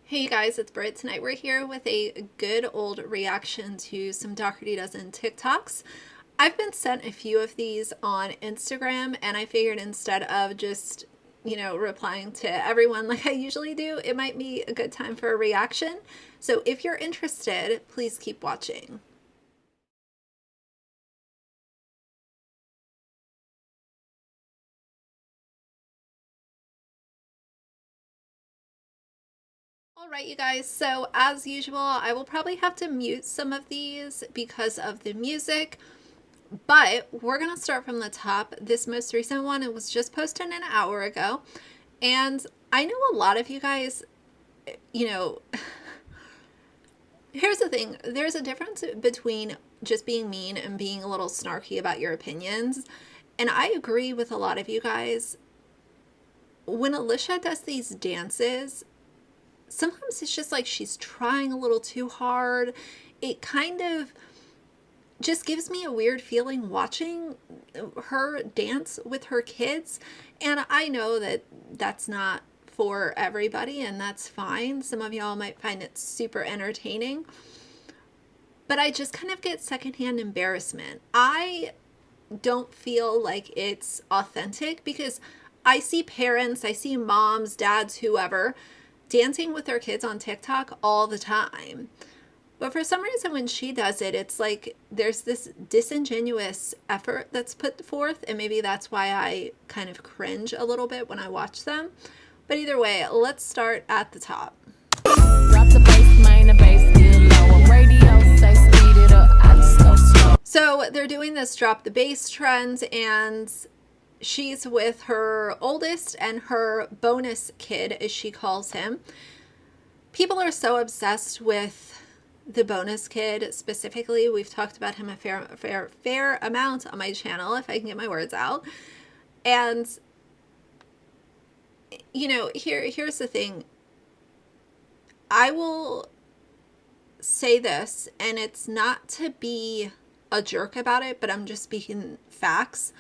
Hey you guys, it's Britt. Tonight we're here with a good old reaction to some Dougherty Dozen TikToks. I've been sent a few of these on Instagram, and I figured instead of just, replying to everyone like I usually do, it might be a good time for a reaction. So if you're interested, please keep watching. All right, you guys, so as usual, I will probably have to mute some of these because of the music. But we're going to start from the top. This most recent one, it was just posted an hour ago. And I know a lot of you guys, here's the thing. There's a difference between just being mean and being a little snarky about your opinions. And I agree with a lot of you guys. When Alicia does these dances, sometimes it's just like she's trying a little too hard. It kind of just gives me a weird feeling watching her dance with her kids. And I know that that's not for everybody, and that's fine. Some of y'all might find it super entertaining. But I just kind of get secondhand embarrassment. I don't feel like it's authentic because I see parents, I see moms, dads, whoever, dancing with their kids on TikTok all the time. But for some reason, when she does it, it's like there's this disingenuous effort that's put forth, and maybe that's why I kind of cringe a little bit when I watch them. But either way, let's start at the top. Drop the bass, main, the bass get lower. Radio say speed it up, I just go slow. So they're doing this drop the bass trend, and she's with her oldest and her bonus kid, as she calls him. People are so obsessed with the bonus kid specifically. We've talked about him a fair amount on my channel, if I can get my words out. And here's the thing. I will say this, and it's not to be a jerk about it, but I'm just speaking facts.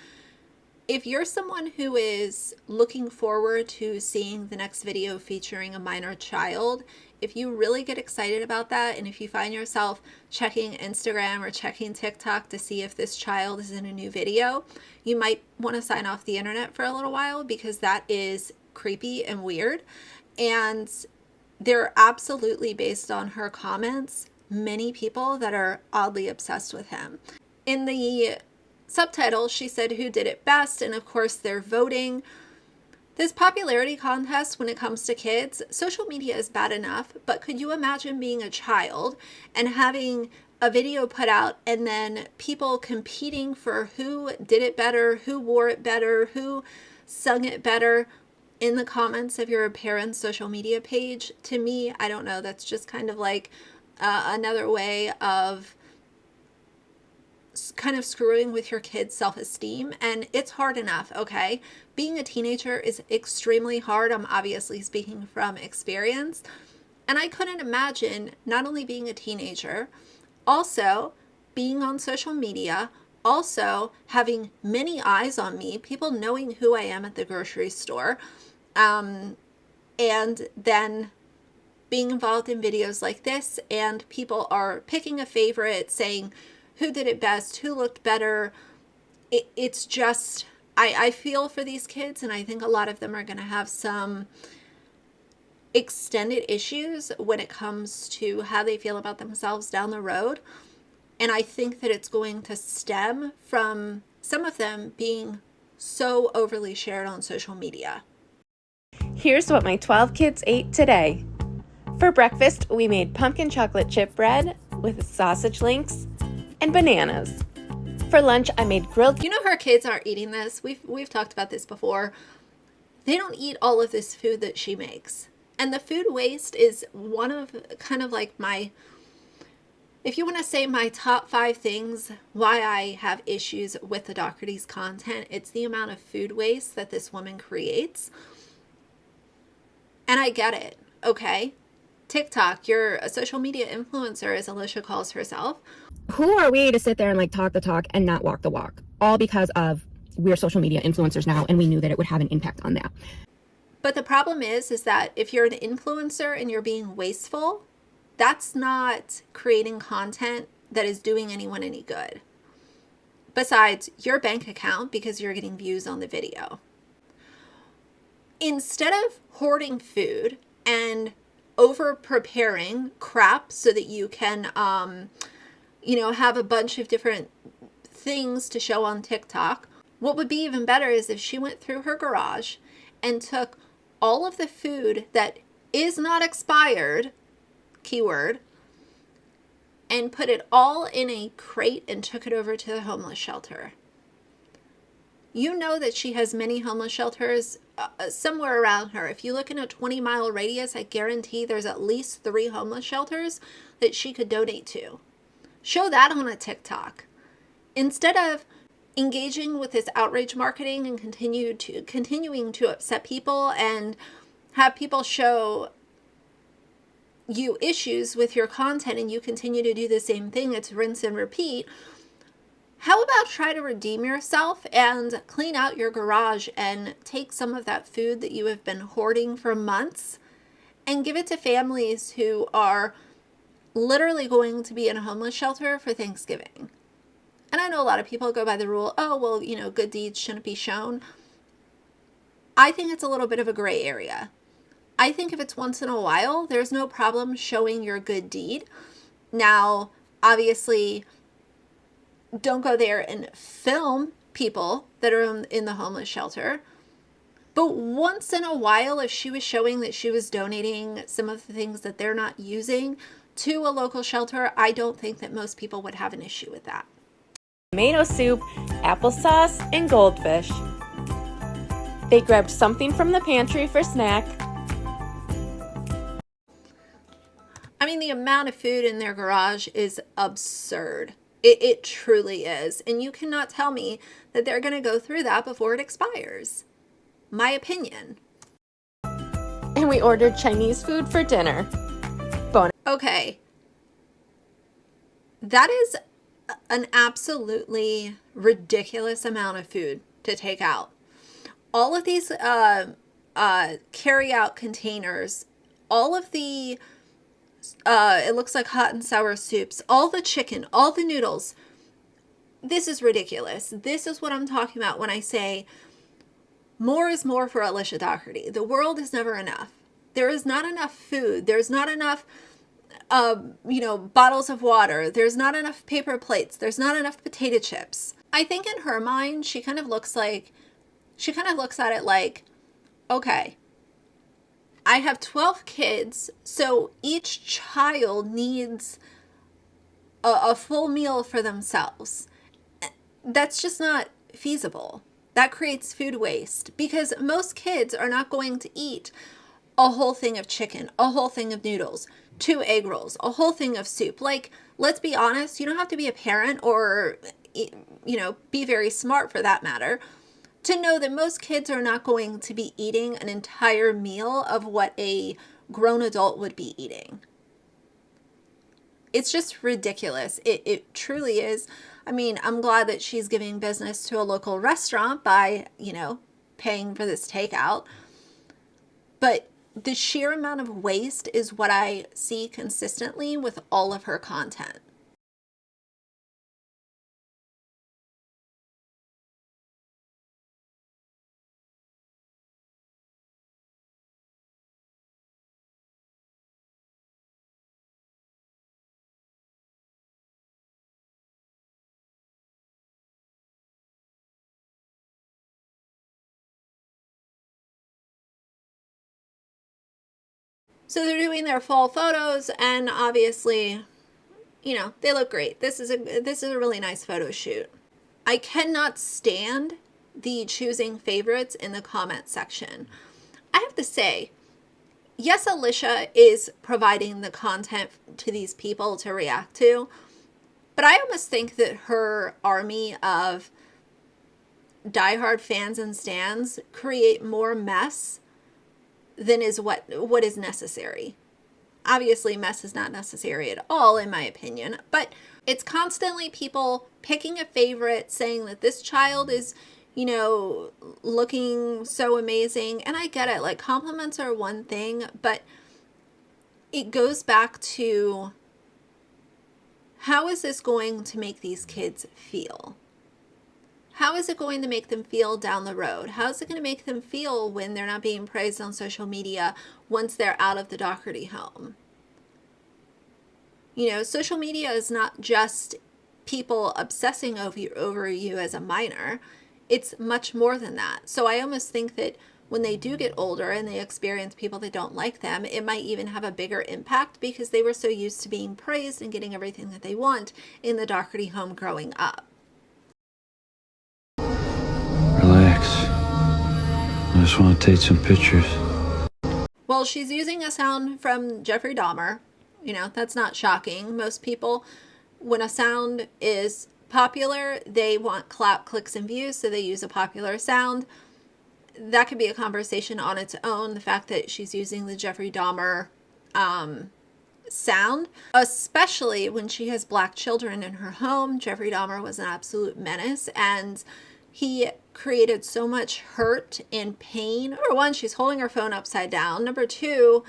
If you're someone who is looking forward to seeing the next video featuring a minor child, if you really get excited about that, and if you find yourself checking Instagram or checking TikTok to see if this child is in a new video, you might want to sign off the internet for a little while, because that is creepy and weird. And there are absolutely, based on her comments, many people that are oddly obsessed with him. In the subtitle, she said who did it best, and of course they're voting. This popularity contest, when it comes to kids, social media is bad enough, but could you imagine being a child and having a video put out and then people competing for who did it better, who wore it better, who sung it better in the comments of your parents' social media page? To me, I don't know, that's just kind of like another way of kind of screwing with your kids' self-esteem. And it's hard enough, okay? Being a teenager is extremely hard. I'm obviously speaking from experience. And I couldn't imagine not only being a teenager, also being on social media, also having many eyes on me, people knowing who I am at the grocery store, and then being involved in videos like this, and people are picking a favorite, saying who did it best, who looked better. It's just, I feel for these kids, and I think a lot of them are going to have some extended issues when it comes to how they feel about themselves down the road. And I think that it's going to stem from some of them being so overly shared on social media. Here's what my 12 kids ate today. For breakfast, we made pumpkin chocolate chip bread with sausage links and bananas. For lunch, I made grilled... You know, her kids aren't eating this. We've talked about this before. They don't eat all of this food that she makes. And the food waste is one of kind of like my... If you want to say my top 5 things why I have issues with the Dougherty's content, it's the amount of food waste that this woman creates. And I get it, okay? TikTok, you're a social media influencer, as Alicia calls herself. Who are we to sit there and like talk the talk and not walk the walk? All because of we're social media influencers now, and we knew that it would have an impact on that. But the problem is that if you're an influencer and you're being wasteful, that's not creating content that is doing anyone any good. Besides your bank account, because you're getting views on the video. Instead of hoarding food and over preparing crap so that you can, have a bunch of different things to show on TikTok, what would be even better is if she went through her garage and took all of the food that is not expired, keyword, and put it all in a crate and took it over to the homeless shelter. You know that she has many homeless shelters somewhere around her. If you look in a 20-mile radius, I guarantee there's at least 3 homeless shelters that she could donate to. Show that on a TikTok. Instead of engaging with this outrage marketing and continuing to upset people and have people show you issues with your content and you continue to do the same thing, it's rinse and repeat. How about try to redeem yourself and clean out your garage and take some of that food that you have been hoarding for months and give it to families who are literally going to be in a homeless shelter for Thanksgiving. And I know a lot of people go by the rule, oh, well, good deeds shouldn't be shown. I think it's a little bit of a gray area. I think if it's once in a while, there's no problem showing your good deed. Now, obviously, don't go there and film people that are in the homeless shelter. But once in a while, if she was showing that she was donating some of the things that they're not using to a local shelter, I don't think that most people would have an issue with that. Tomato soup, applesauce, and goldfish. They grabbed something from the pantry for snack. I mean, the amount of food in their garage is absurd. It truly is. And you cannot tell me that they're going to go through that before it expires. My opinion. And we ordered Chinese food for dinner. Bonus. Okay. That is an absolutely ridiculous amount of food to take out. All of these carry-out containers, all of the it looks like hot and sour soups, all the chicken, all the noodles. This is ridiculous. This is what I'm talking about when I say more is more for Alicia Dougherty. The world is never enough. There is not enough food. There's not enough, bottles of water. There's not enough paper plates. There's not enough potato chips. I think in her mind, she kind of looks at it like, okay, I have 12 kids, so each child needs a full meal for themselves. That's just not feasible. That creates food waste because most kids are not going to eat a whole thing of chicken, a whole thing of noodles, 2 egg rolls, a whole thing of soup. Like, let's be honest, you don't have to be a parent or, be very smart for that matter to know that most kids are not going to be eating an entire meal of what a grown adult would be eating. It's just ridiculous. It truly is. I mean, I'm glad that she's giving business to a local restaurant by, paying for this takeout. But the sheer amount of waste is what I see consistently with all of her content. So they're doing their fall photos and obviously, they look great. This is a really nice photo shoot. I cannot stand the choosing favorites in the comment section. I have to say, yes, Alicia is providing the content to these people to react to, but I almost think that her army of diehard fans and stans create more mess than is what is necessary. Obviously, mess is not necessary at all, in my opinion, but it's constantly people picking a favorite, saying that this child is, looking so amazing. And I get it, like compliments are one thing, but it goes back to, how is this going to make these kids feel? How is it going to make them feel down the road? How is it going to make them feel when they're not being praised on social media once they're out of the Dougherty home? Social media is not just people obsessing over you as a minor. It's much more than that. So I almost think that when they do get older and they experience people that don't like them, it might even have a bigger impact because they were so used to being praised and getting everything that they want in the Dougherty home growing up. Relax. I just want to take some pictures. Well, she's using a sound from Jeffrey Dahmer. That's not shocking. Most people, when a sound is popular, they want clap, clicks, and views, so they use a popular sound. That could be a conversation on its own, the fact that she's using the Jeffrey Dahmer sound, especially when she has black children in her home. Jeffrey Dahmer was an absolute menace, and he created so much hurt and pain. Number one, she's holding her phone upside down. Number two,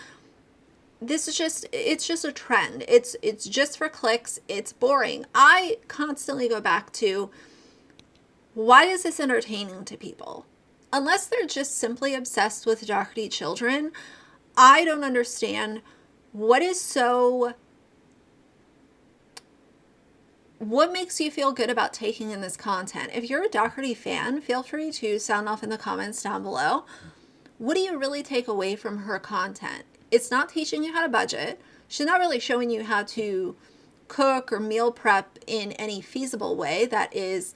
it's just a trend. It's just for clicks. It's boring. I constantly go back to, why is this entertaining to people? Unless they're just simply obsessed with Dougherty children, I don't understand what makes you feel good about taking in this content. If you're a Dougherty fan, feel free to sound off in the comments down below. What do you really take away from her content? It's not teaching you how to budget. She's not really showing you how to cook or meal prep in any feasible way that is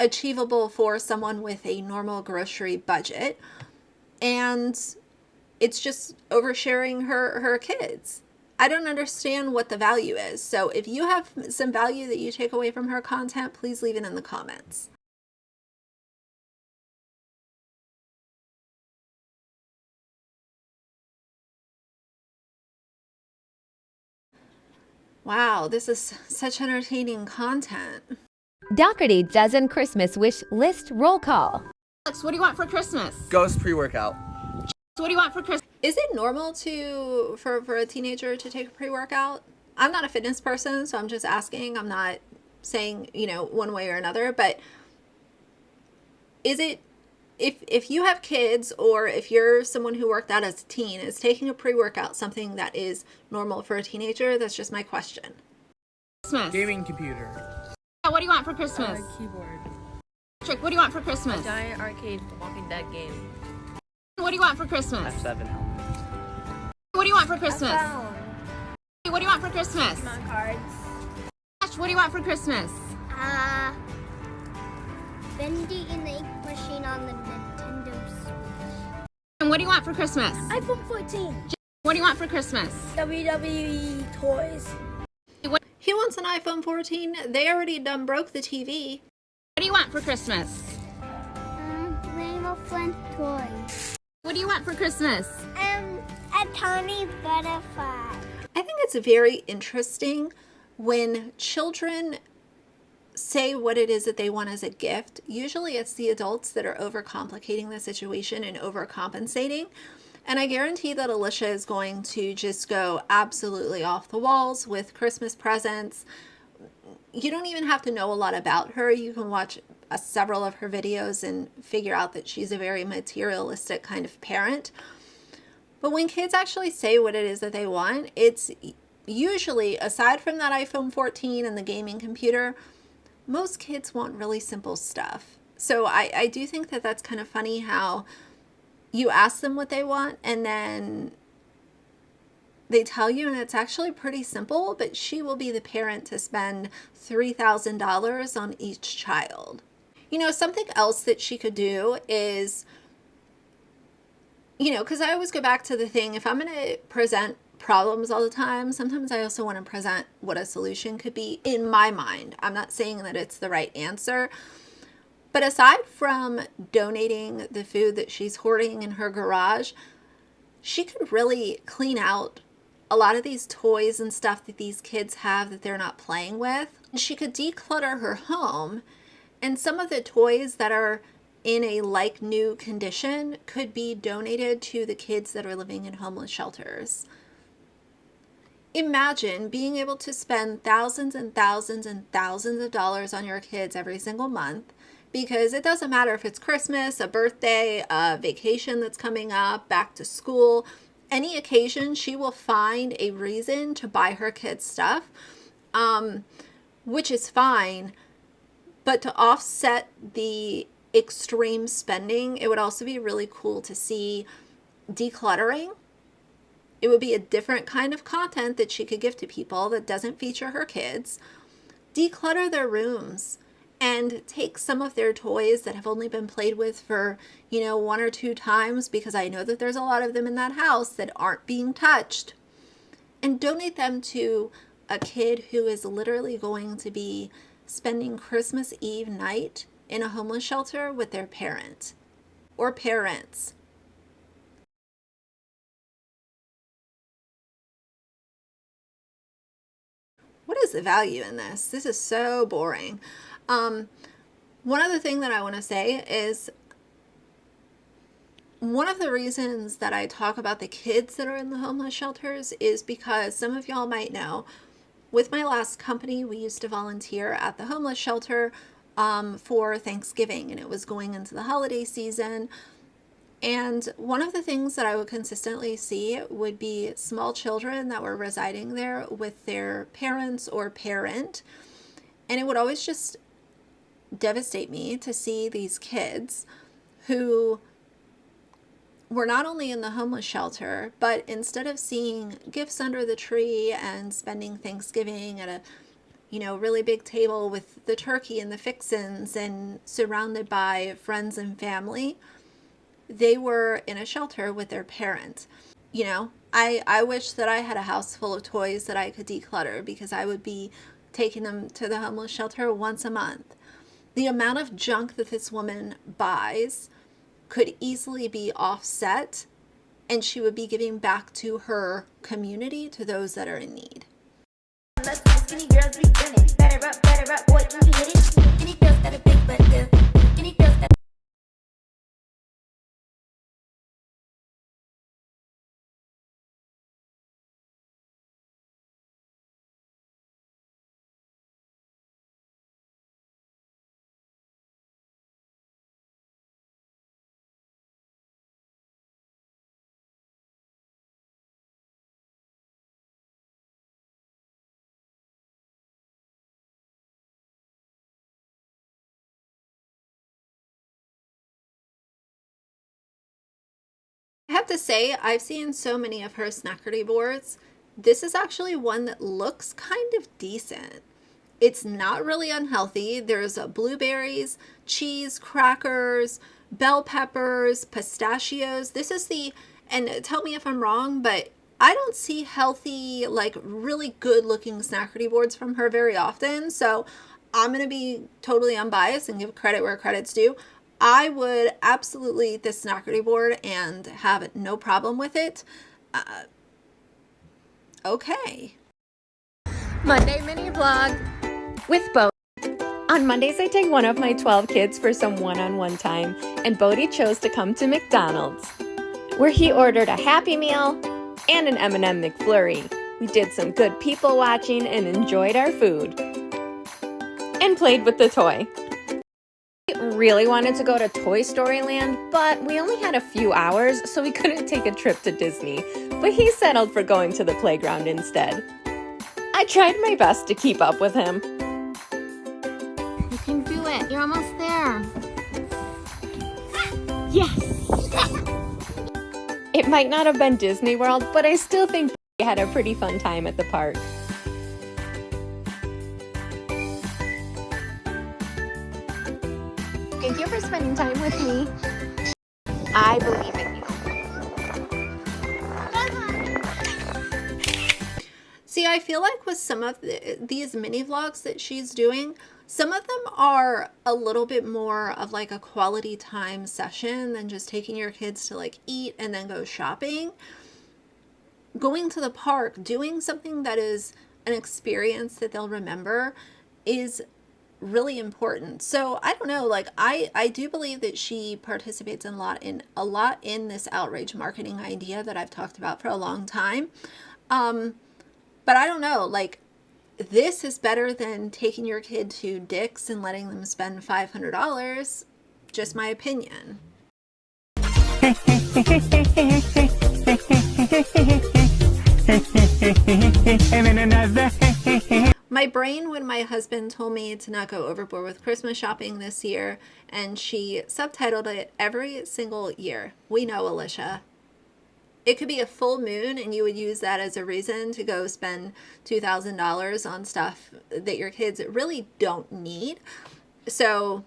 achievable for someone with a normal grocery budget. And it's just oversharing her kids. I don't understand what the value is. So if you have some value that you take away from her content, please leave it in the comments. Wow, this is such entertaining content. Dougherty dozen Christmas wish list roll call. Alex, what do you want for Christmas? Ghost pre-workout. What do you want for Christmas? Is it normal for a teenager to take a pre-workout? I'm not a fitness person, so I'm just asking. I'm not saying, one way or another, but is it, if you have kids or if you're someone who worked out as a teen, is taking a pre-workout something that is normal for a teenager? That's just my question. Christmas. Gaming computer. What do you want for Christmas? Keyboard. Patrick, what do you want for Christmas? Giant arcade Walking Dead game. What do you want for Christmas? F7 helmet. What do you want for Christmas? What do you want for Christmas? Pokemon cards. Ash, what do you want for Christmas? Bendy and the ink machine on the Nintendo Switch. And what do you want for Christmas? iPhone 14. What do you want for Christmas? WWE toys. He wants an iPhone 14. They already done broke the TV. What do you want for Christmas? Rainbow Flint toys. What do you want for Christmas? A tiny butterfly. I think it's very interesting when children say what it is that they want as a gift. Usually it's the adults that are overcomplicating the situation and overcompensating. And I guarantee that Alicia is going to just go absolutely off the walls with Christmas presents. You don't even have to know a lot about her. You can watch several of her videos and figure out that she's a very materialistic kind of parent. But when kids actually say what it is that they want, it's usually, aside from that iPhone 14 and the gaming computer, most kids want really simple stuff. So I do think that that's kind of funny how you ask them what they want and then they tell you and it's actually pretty simple, but she will be the parent to spend $3,000 on each child. Something else that she could do is, because I always go back to the thing, if I'm going to present problems all the time, sometimes I also want to present what a solution could be in my mind. I'm not saying that it's the right answer. But aside from donating the food that she's hoarding in her garage, she could really clean out a lot of these toys and stuff that these kids have that they're not playing with. She could declutter her home, and some of the toys that are in a like new condition could be donated to the kids that are living in homeless shelters. Imagine being able to spend thousands and thousands and thousands of dollars on your kids every single month, because it doesn't matter if it's Christmas, a birthday, a vacation that's coming up, back to school, any occasion, she will find a reason to buy her kids stuff, which is fine. But to offset the extreme spending, it would also be really cool to see decluttering. It would be a different kind of content that she could give to people that doesn't feature her kids. Declutter their rooms and take some of their toys that have only been played with for, 1 or 2 times, because I know that there's a lot of them in that house that aren't being touched, and donate them to a kid who is literally going to be spending Christmas Eve night in a homeless shelter with their parent or parents. What is the value in this? This is so boring. One other thing that I want to say is, one of the reasons that I talk about the kids that are in the homeless shelters is because some of y'all might know, with my last company, we used to volunteer at the homeless shelter for Thanksgiving, and it was going into the holiday season. And one of the things that I would consistently see would be small children that were residing there with their parents or parent. And it would always just devastate me to see these kids who were not only in the homeless shelter, but instead of seeing gifts under the tree and spending Thanksgiving at a really big table with the turkey and the fixins and surrounded by friends and family, they were in a shelter with their parent. I wish that I had a house full of toys that I could declutter, because I would be taking them to the homeless shelter once a month. The amount of junk that this woman buys could easily be offset, and she would be giving back to her community, to those that are in need. I have to say, I've seen so many of her Snackerty boards. This is actually one that looks kind of decent. It's not really unhealthy. There's blueberries, cheese, crackers, bell peppers, pistachios. This is and tell me if I'm wrong, but I don't see healthy, like really good looking Snackerty boards from her very often. So I'm going to be totally unbiased and give credit where credit's due. I would absolutely eat this Snackerty board and have no problem with it. Okay. Monday mini vlog with Bodie. On Mondays, I take one of my 12 kids for some one-on-one time, and Bodie chose to come to McDonald's, where he ordered a Happy Meal and an M&M McFlurry. We did some good people watching and enjoyed our food, and played with the toy. We really wanted to go to Toy Story Land, but we only had a few hours, so we couldn't take a trip to Disney, but he settled for going to the playground instead. I tried my best to keep up with him. You can do it. You're almost there. Yes! It might not have been Disney World, but I still think we had a pretty fun time at the park. Thank you for spending time with me. I believe in you. See, I feel like with some of these mini vlogs that she's doing, some of them are a little bit more of like a quality time session than just taking your kids to like eat and then go shopping. Going to the park, doing something that is an experience that they'll remember is really important. So I don't know, like I do believe that she participates in a lot in this outrage marketing idea that I've talked about for a long time. But I don't know, like this is better than taking your kid to Dick's and letting them spend $500. Just my opinion. My brain when my husband told me to not go overboard with Christmas shopping this year, and she subtitled it every single year. We know, Alicia. It could be a full moon and you would use that as a reason to go spend $2,000 on stuff that your kids really don't need. So,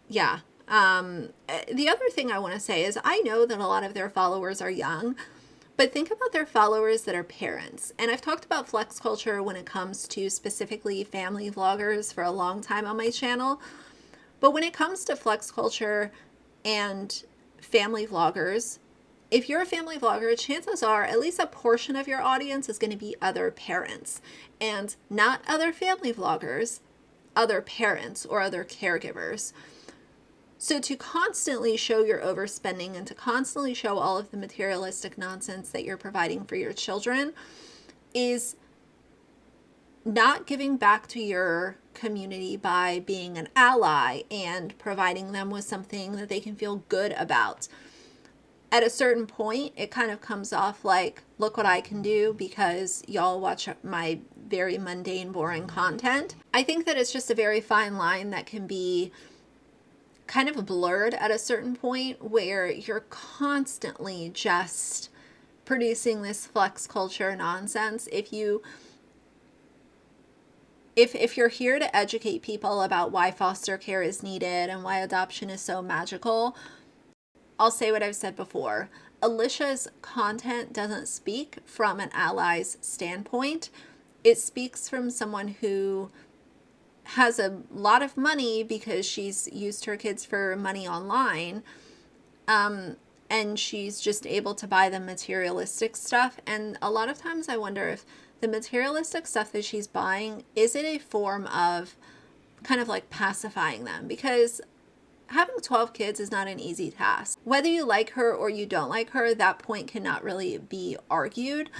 yeah. The other thing I want to say is I know that a lot of their followers are young, but think about their followers that are parents. And I've talked about flex culture when it comes to specifically family vloggers for a long time on my channel. But when it comes to flex culture and family vloggers, if you're a family vlogger, chances are at least a portion of your audience is going to be other parents and not other family vloggers, other parents or other caregivers. So to constantly show your overspending and to constantly show all of the materialistic nonsense that you're providing for your children is not giving back to your community by being an ally and providing them with something that they can feel good about. At a certain point, it kind of comes off like, look what I can do because y'all watch my very mundane, boring content. I think that it's just a very fine line that can be kind of blurred at a certain point where you're constantly just producing this flex culture nonsense. If you're here to educate people about why foster care is needed and why adoption is so magical, I'll say what I've said before. Alicia's content doesn't speak from an ally's standpoint. It speaks from someone who has a lot of money because she's used her kids for money online. And she's just able to buy them materialistic stuff. And a lot of times I wonder if the materialistic stuff that she's buying, is it a form of kind of like pacifying them? Because having 12 kids is not an easy task. Whether you like her or you don't like her, that point cannot really be argued.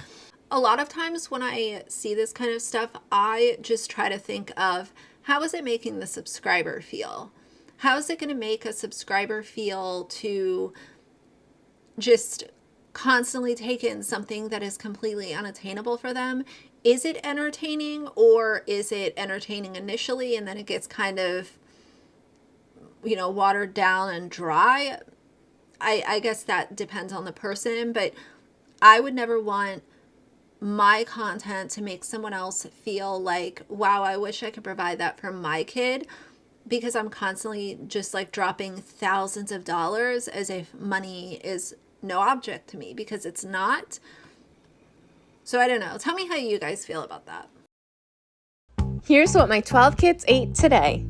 A lot of times when I see this kind of stuff, I just try to think of how is it making the subscriber feel? How is it going to make a subscriber feel to just constantly take in something that is completely unattainable for them? Is it entertaining, or is it entertaining initially and then it gets kind of, watered down and dry? I guess that depends on the person, but I would never want my content to make someone else feel like, wow, I wish I could provide that for my kid, because I'm constantly just like dropping thousands of dollars as if money is no object to me, because it's not. So I don't know. Tell me how you guys feel about that. Here's what my 12 kids ate today.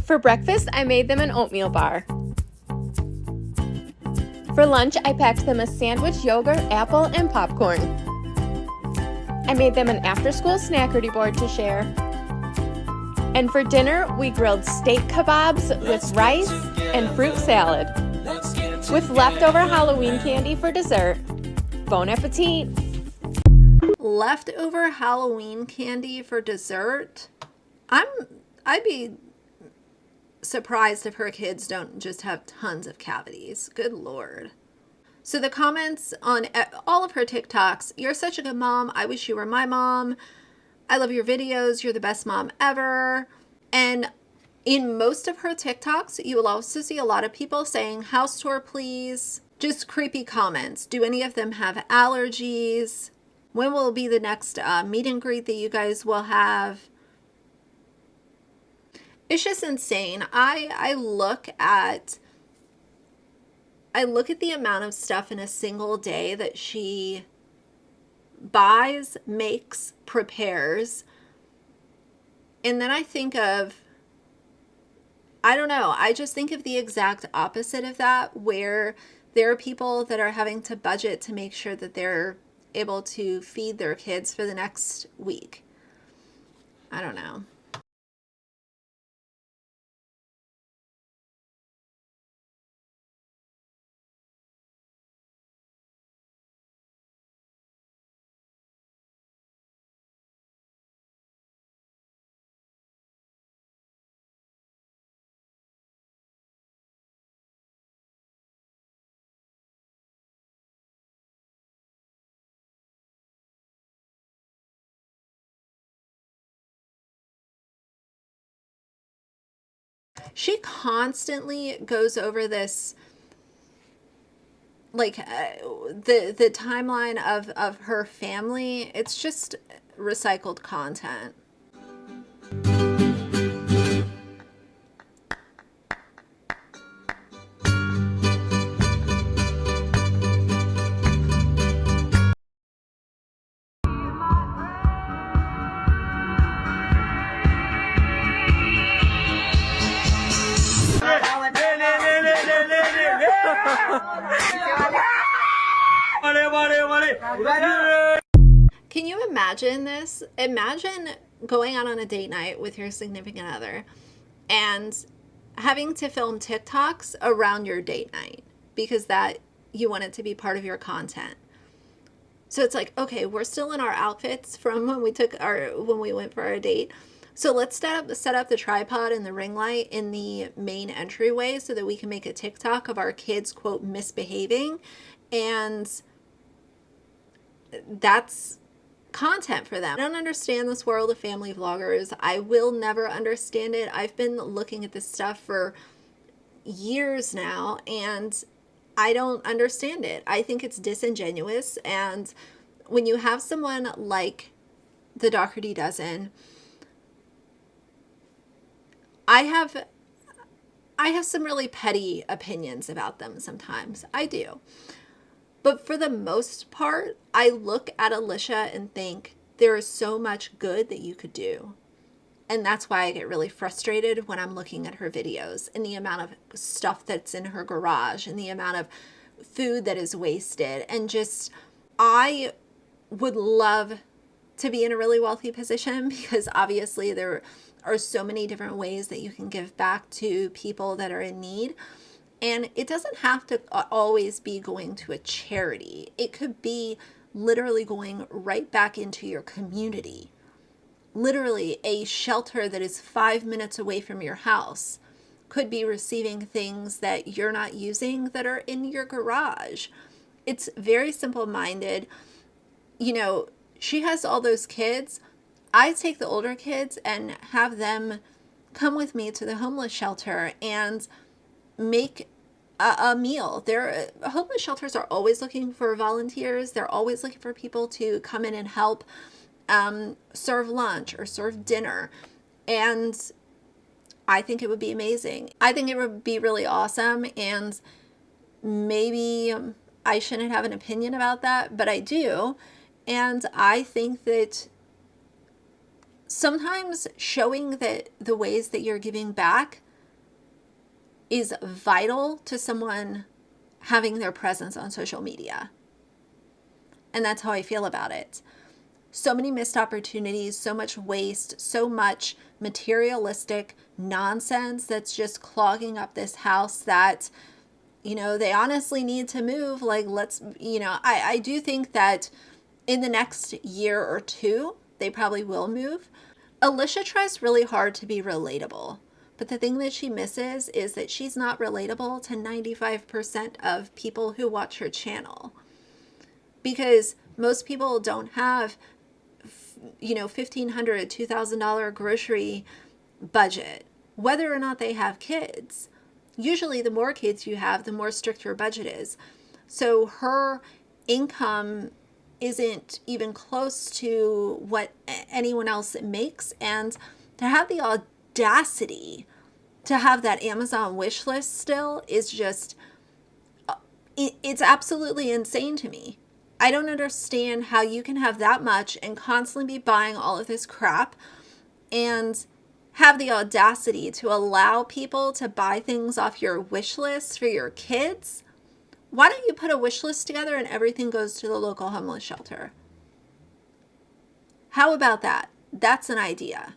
For breakfast, I made them an oatmeal bar. For lunch, I packed them a sandwich, yogurt, apple, and popcorn. I made them an after-school snackerty board to share. And for dinner, we grilled steak kebabs with rice and fruit salad, with leftover Halloween candy for dessert. Bon appetit! Leftover Halloween candy for dessert? I'd be surprised if her kids don't just have tons of cavities. Good Lord. So the comments on all of her TikToks: you're such a good mom. I wish you were my mom. I love your videos. You're the best mom ever. And in most of her TikToks, you will also see a lot of people saying, house tour, please. Just creepy comments. Do any of them have allergies? When will be the next meet and greet that you guys will have? It's just insane. I look at the amount of stuff in a single day that she buys, makes, prepares, and then I think of, I don't know, I just think of the exact opposite of that, where there are people that are having to budget to make sure that they're able to feed their kids for the next week. I don't know. She constantly goes over this, like, the timeline of her family. It's just recycled content. Can you imagine this? Imagine going out on a date night with your significant other and having to film TikToks around your date night because that you want it to be part of your content. So it's like, okay, we're still in our outfits from when we went for our date. So let's set up the tripod and the ring light in the main entryway so that we can make a TikTok of our kids, quote, misbehaving. And that's content for them. I don't understand this world of family vloggers. I will never understand it. I've been looking at this stuff for years now, and I don't understand it. I think it's disingenuous. And when you have someone like the Dougherty dozen, I have some really petty opinions about them sometimes. I do. But for the most part, I look at Alicia and think there is so much good that you could do. And that's why I get really frustrated when I'm looking at her videos and the amount of stuff that's in her garage and the amount of food that is wasted. And just, I would love to be in a really wealthy position because obviously there are so many different ways that you can give back to people that are in need. And it doesn't have to always be going to a charity. It could be literally going right back into your community. Literally, a shelter that is 5 minutes away from your house could be receiving things that you're not using that are in your garage. It's very simple-minded. You know, she has all those kids. I take the older kids and have them come with me to the homeless shelter and make a meal. Homeless shelters are always looking for volunteers. They're always looking for people to come in and help serve lunch or serve dinner. And I think it would be amazing. I think it would be really awesome. And maybe I shouldn't have an opinion about that, but I do. And I think that sometimes showing that the ways that you're giving back is vital to someone having their presence on social media. And that's how I feel about it. So many missed opportunities, so much waste, so much materialistic nonsense that's just clogging up this house that, you know, they honestly need to move. Like, I do think that in the next year or two, they probably will move. Alicia tries really hard to be relatable. But the thing that she misses is that she's not relatable to 95% of people who watch her channel. Because most people don't have, $1,500, $2,000 grocery budget, whether or not they have kids. Usually the more kids you have, the more strict your budget is. So her income isn't even close to what anyone else makes. And to have the audacity to have that Amazon wish list still is just, it's absolutely insane to me. I don't understand how you can have that much and constantly be buying all of this crap and have the audacity to allow people to buy things off your wish list for your kids. Why don't you put a wish list together and everything goes to the local homeless shelter? How about that? That's an idea.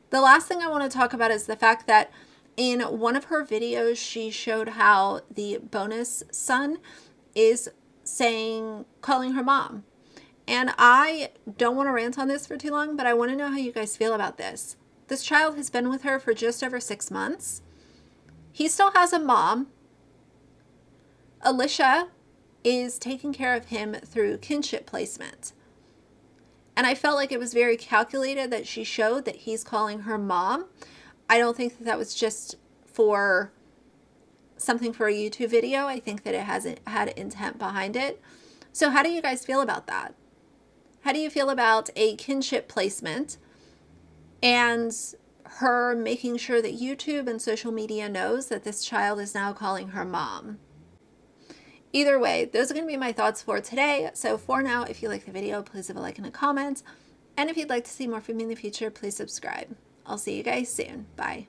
The last thing I want to talk about is the fact that in one of her videos, she showed how the bonus son is calling her mom. And I don't want to rant on this for too long, but I want to know how you guys feel about this. This child has been with her for just over 6 months. He still has a mom. Alicia is taking care of him through kinship placement. And I felt like it was very calculated that she showed that he's calling her mom. I don't think that was just for something for a YouTube video. I think that it hasn't had intent behind it. So how do you guys feel about that? How do you feel about a kinship placement and her making sure that YouTube and social media knows that this child is now calling her mom? Either way, those are going to be my thoughts for today. So for now, if you like the video, please leave a like and a comment. And if you'd like to see more from me in the future, please subscribe. I'll see you guys soon. Bye.